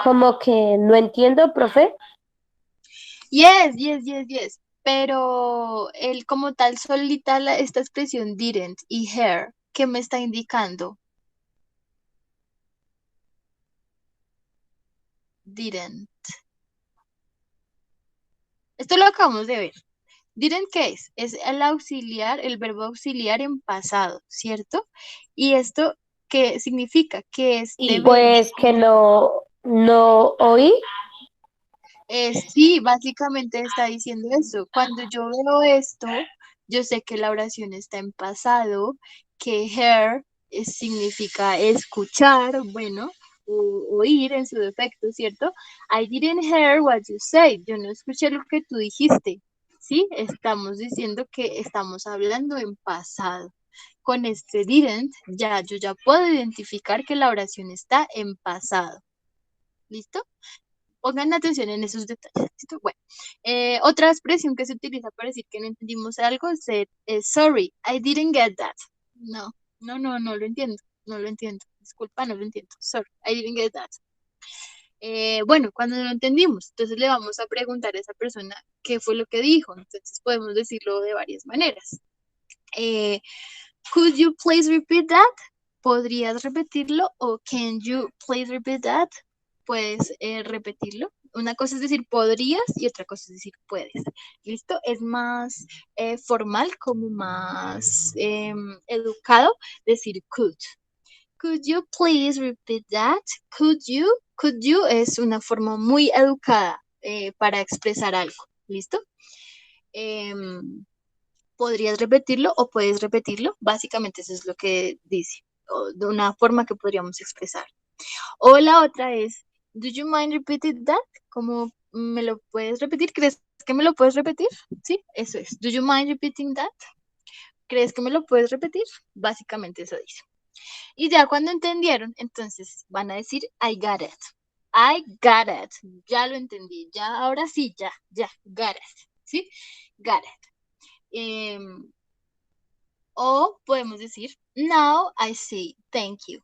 Como que no entiendo, profe. Yes. Pero él como tal solita esta expresión didn't y her, ¿qué me está indicando? Didn't. Esto lo acabamos de ver. Didn't, ¿qué es? Es el auxiliar, el verbo auxiliar en pasado, ¿cierto? Y esto, ¿qué significa? Que es Y deber. pues que no oí. Sí, básicamente está diciendo eso. Cuando yo veo esto, yo sé que la oración está en pasado, que hear significa escuchar, bueno, o oír en su defecto, ¿cierto? I didn't hear what you said. Yo no escuché lo que tú dijiste. ¿Sí? Estamos diciendo que estamos hablando en pasado. Con este didn't, yo ya puedo identificar que la oración está en pasado. ¿Listo? Pongan atención en esos detalles. ¿Listo? Bueno, otra expresión que se utiliza para decir que no entendimos algo es sorry, I didn't get that. No lo entiendo. No lo entiendo. Disculpa, no lo entiendo. Sorry, I didn't get that. Bueno, cuando no lo entendimos, entonces le vamos a preguntar a esa persona qué fue lo que dijo. Entonces podemos decirlo de varias maneras. Could you please repeat that? ¿Podrías repetirlo? O can you please repeat that? puedes repetirlo. Una cosa es decir podrías y otra cosa es decir puedes. ¿Listo? Es más formal, como más educado decir could. Could you please repeat that? Could you? Could you es una forma muy educada para expresar algo. ¿Listo? ¿Podrías repetirlo o puedes repetirlo? Básicamente eso es lo que dice, o de una forma que podríamos expresar. O la otra es, do you mind repeating that? ¿Cómo me lo puedes repetir? ¿Crees que me lo puedes repetir? Sí, eso es. Do you mind repeating that? ¿Crees que me lo puedes repetir? Básicamente eso dice. Y ya cuando entendieron, entonces van a decir, I got it. I got it. Ya lo entendí. Ya, ahora sí, ya, got it. ¿Sí? Got it. O podemos decir, now I see, thank you.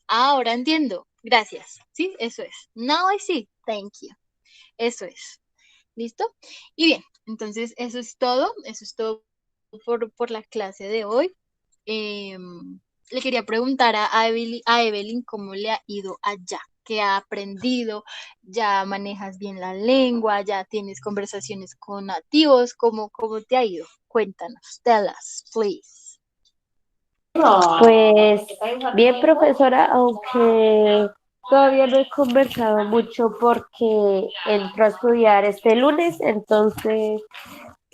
Ahora entiendo, gracias. ¿Sí? Eso es. Now I see, thank you. Eso es. ¿Listo? Y bien, entonces eso es todo. Eso es todo por la clase de hoy. Le quería preguntar a Evelyn cómo le ha ido allá, qué ha aprendido, ya manejas bien la lengua, ya tienes conversaciones con nativos, ¿cómo te ha ido? Cuéntanos, tell us, please. Pues bien, profesora, aunque todavía no he conversado mucho porque entro a estudiar este lunes, entonces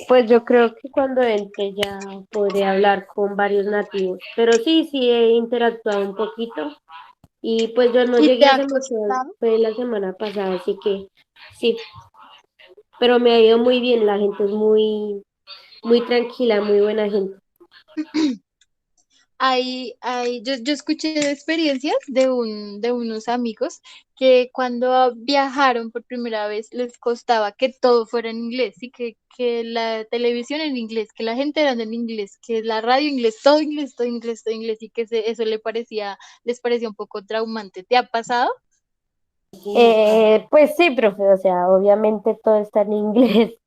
pues yo creo que cuando entre ya podré hablar con varios nativos. Pero sí, sí he interactuado un poquito y pues yo no ¿Y llegué te ha hace mucho, costado? fue la semana pasada, así que sí, pero me ha ido muy bien, la gente es muy tranquila, muy buena gente. Yo escuché experiencias de unos amigos que cuando viajaron por primera vez les costaba que todo fuera en inglés, y que la televisión en inglés, que la gente era en inglés, que la radio en inglés, todo inglés, todo inglés, todo inglés, y que eso les parecía un poco traumante. ¿Te ha pasado? Pues sí, profe, o sea, obviamente todo está en inglés, Sí.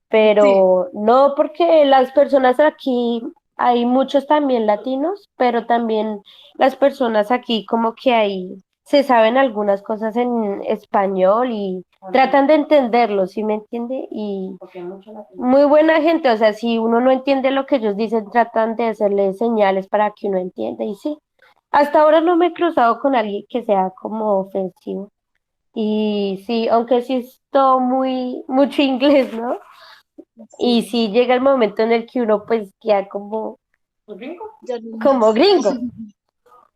pero no porque las personas aquí, hay muchos también latinos, pero también las personas aquí como que hay, se saben algunas cosas en español y tratan de entenderlo, ¿sí me entiende? Y muy buena gente, o sea, si uno no entiende lo que ellos dicen, tratan de hacerle señales para que uno entienda y sí. Hasta ahora no me he cruzado con alguien que sea como ofensivo. Y sí, aunque sí es todo mucho inglés, ¿no? Y Sí, sí llega el momento en el que uno pues queda ya no como más. gringo,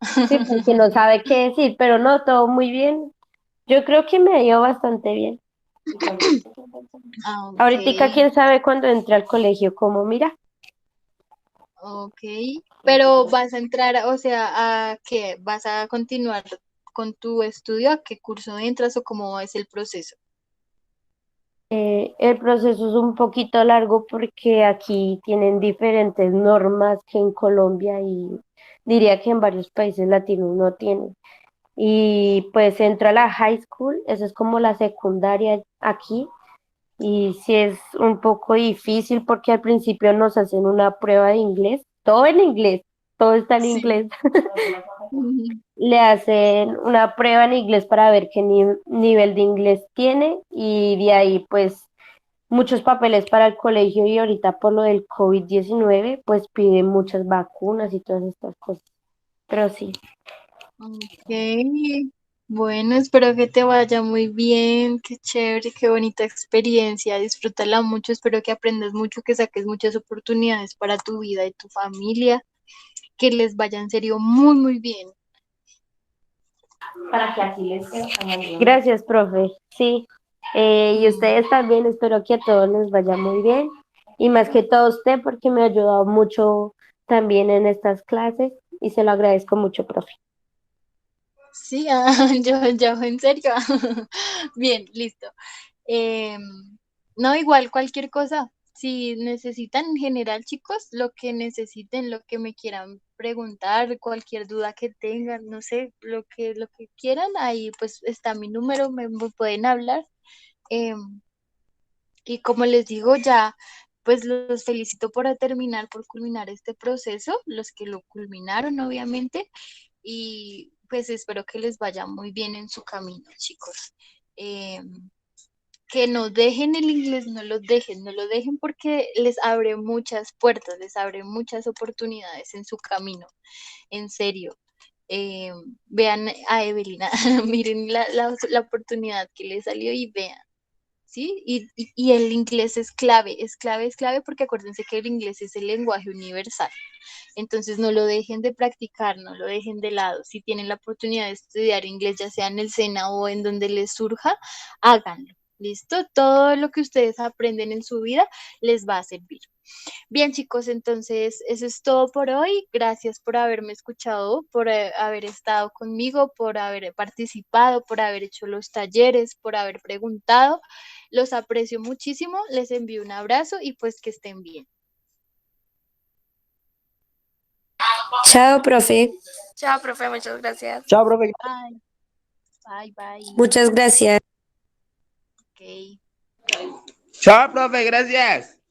sí, porque no sabe qué decir, pero no, todo muy bien. Yo creo que me ha ido bastante bien. Ah, ok, Ahorita quién sabe cuándo entre al colegio, como mira. ok. Pero vas a entrar, o sea, ¿a qué? ¿Vas a continuar con tu estudio? ¿A qué curso entras o cómo es el proceso? El proceso es un poquito largo porque aquí tienen diferentes normas que en Colombia y diría que en varios países latinos no tienen. Y pues entro a la high school, eso es como la secundaria aquí, y sí es un poco difícil porque al principio nos hacen una prueba de inglés, todo en inglés, todo está en Sí. inglés. Le hacen una prueba en inglés para ver qué nivel de inglés tiene y de ahí pues muchos papeles para el colegio y ahorita por lo del COVID-19 pues piden muchas vacunas y todas estas cosas. Pero sí. Ok. Bueno, espero que te vaya muy bien, qué chévere, qué bonita experiencia, disfrútala mucho, espero que aprendas mucho, que saques muchas oportunidades para tu vida y tu familia, que les vaya en serio muy, muy bien. Gracias, profe. Sí, y Mm, ustedes también, espero que a todos les vaya muy bien. Y más que todo a usted, porque me ha ayudado mucho también en estas clases y se lo agradezco mucho, profe. Sí, yo, en serio. Bien, listo. Em, no, igual cualquier cosa. Si necesitan en general, chicos, lo que necesiten, lo que me quieran preguntar, cualquier duda que tengan, no sé, lo que quieran, ahí pues está mi número, me pueden hablar. Em, y como les digo, ya pues los felicito por terminar, por culminar este proceso, los que lo culminaron, obviamente. y pues espero que les vaya muy bien en su camino, chicos. Eh, que no dejen el inglés, no lo dejen porque les abre muchas puertas, les abre muchas oportunidades en su camino, en serio. Eh, Vean a Evelina, miren la oportunidad que le salió y vean. ¿Sí? Y el inglés es clave, es clave, es clave porque acuérdense que el inglés es el lenguaje universal. Entonces no lo dejen de practicar, no lo dejen de lado. Si tienen la oportunidad de estudiar inglés, ya sea en el SENA o en donde les surja, háganlo. ¿Listo? Todo lo que ustedes aprenden en su vida les va a servir. Bien, chicos, entonces eso es todo por hoy. Gracias por haberme escuchado, por haber estado conmigo, por haber participado, por haber hecho los talleres, por haber preguntado. Los aprecio muchísimo. Les envío un abrazo y pues que estén bien. Chao, profe. Chao, profe, muchas gracias. Chao, profe. Bye, bye, bye. Muchas gracias. Ok. Chao, profe, gracias.